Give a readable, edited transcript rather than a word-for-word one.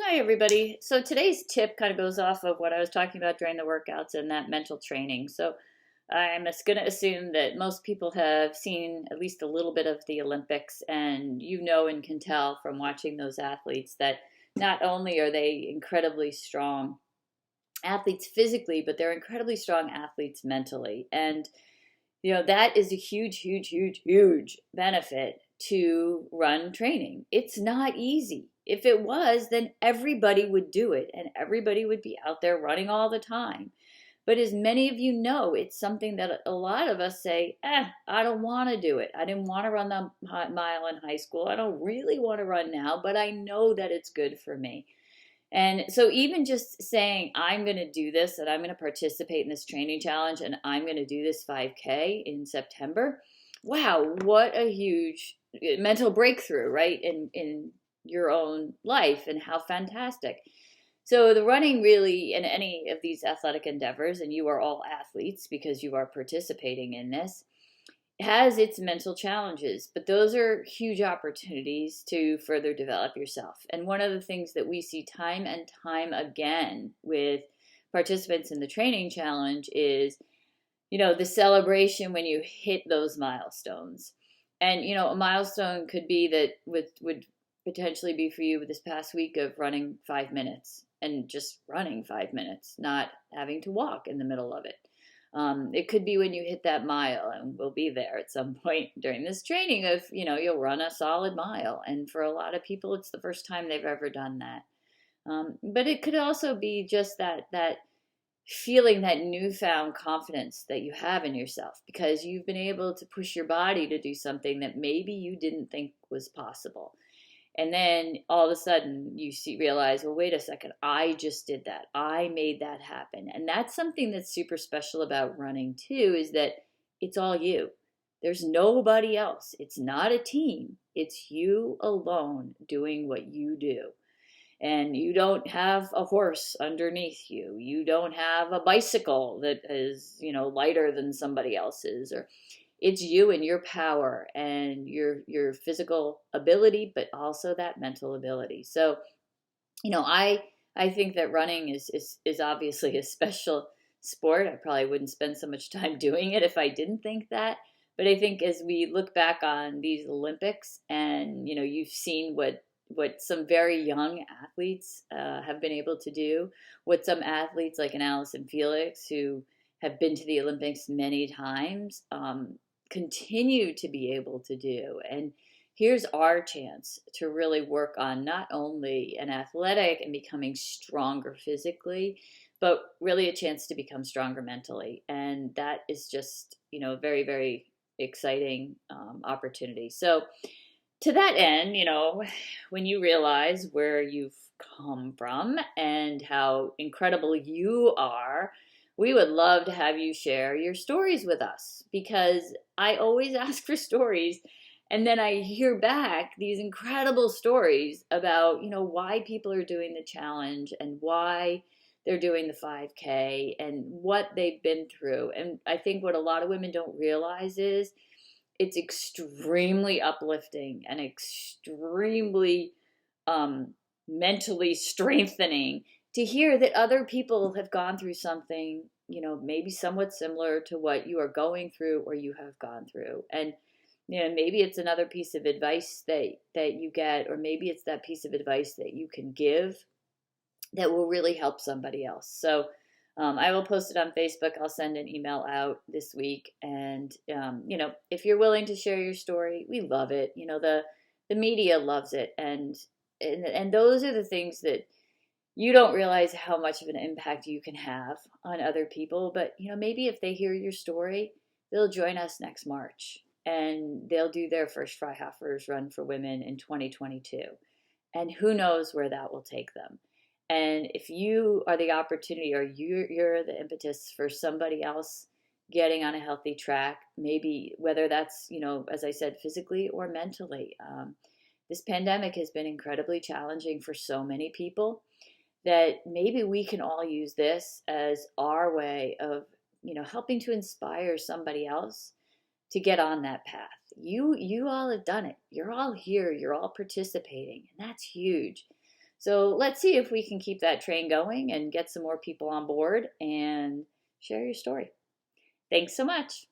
Hi, everybody. So today's tip kind of goes off of what I was talking about during the workouts and that mental training. So I'm just going to assume that most people have seen at least a little bit of the Olympics, and you know and can tell from watching those athletes that not only are they incredibly strong athletes physically, but they're incredibly strong athletes mentally. And that is a huge, huge, huge, huge benefit to run training. It's not easy. If it was, then everybody would do it and everybody would be out there running all the time. But as many of you know, it's something that a lot of us say, I don't want to do it. I didn't want to run the mile in high school. I don't really want to run now, but I know that it's good for me. And so, even just saying, I'm going to do this and I'm going to participate in this training challenge and I'm going to do this 5K in September, wow, what a huge mental breakthrough, right? In your own life, and how fantastic. So, the running really, in any of these athletic endeavors, and you are all athletes because you are participating in this, has its mental challenges, but those are huge opportunities to further develop yourself. And one of the things that we see time and time again with participants in the training challenge is, the celebration when you hit those milestones. And, a milestone could be that would potentially be for you this past week of running 5 minutes and just running 5 minutes, not having to walk in the middle of it. It could be when you hit that mile, and we'll be there at some point during this training of, you'll run a solid mile. And for a lot of people, it's the first time they've ever done that. But it could also be just that feeling that newfound confidence that you have in yourself because you've been able to push your body to do something that maybe you didn't think was possible. And then all of a sudden realize, well, wait a second, I just did that. I made that happen. And that's something that's super special about running too, is that it's all you. There's nobody else. It's not a team. It's you alone doing what you do. And you don't have a horse underneath you. You don't have a bicycle that is, lighter than somebody else's, or it's you and your power and your physical ability, but also that mental ability. So, I think that running is obviously a special sport. I probably wouldn't spend so much time doing it if I didn't think that. But I think as we look back on these Olympics, and you've seen what some very young athletes have been able to do, what some athletes like an Allison Felix, who have been to the Olympics many times, continue to be able to do. And here's our chance to really work on not only an athletic and becoming stronger physically, but really a chance to become stronger mentally. And that is just, a very, very exciting opportunity. So, to that end, when you realize where you've come from and how incredible you are, we would love to have you share your stories with us, because I always ask for stories and then I hear back these incredible stories about, why people are doing the challenge and why they're doing the 5K and what they've been through. And I think what a lot of women don't realize is it's extremely uplifting and extremely um, mentally strengthening to hear that other people have gone through something, maybe somewhat similar to what you are going through or you have gone through. And maybe it's another piece of advice that you get, or maybe it's that piece of advice that you can give that will really help somebody else. So I will post it on Facebook. I'll send an email out this week. And, if you're willing to share your story, we love it. The media loves it. And those are the things that you don't realize how much of an impact you can have on other people. But, maybe if they hear your story, they'll join us next March and they'll do their first Freihoffers run for women in 2022. And who knows where that will take them. And if you are the opportunity, or you're the impetus for somebody else getting on a healthy track, maybe whether that's, as I said, physically or mentally, this pandemic has been incredibly challenging for so many people that maybe we can all use this as our way of, helping to inspire somebody else to get on that path. You all have done it. You're all here. You're all participating, and that's huge. So let's see if we can keep that train going and get some more people on board and share your story. Thanks so much.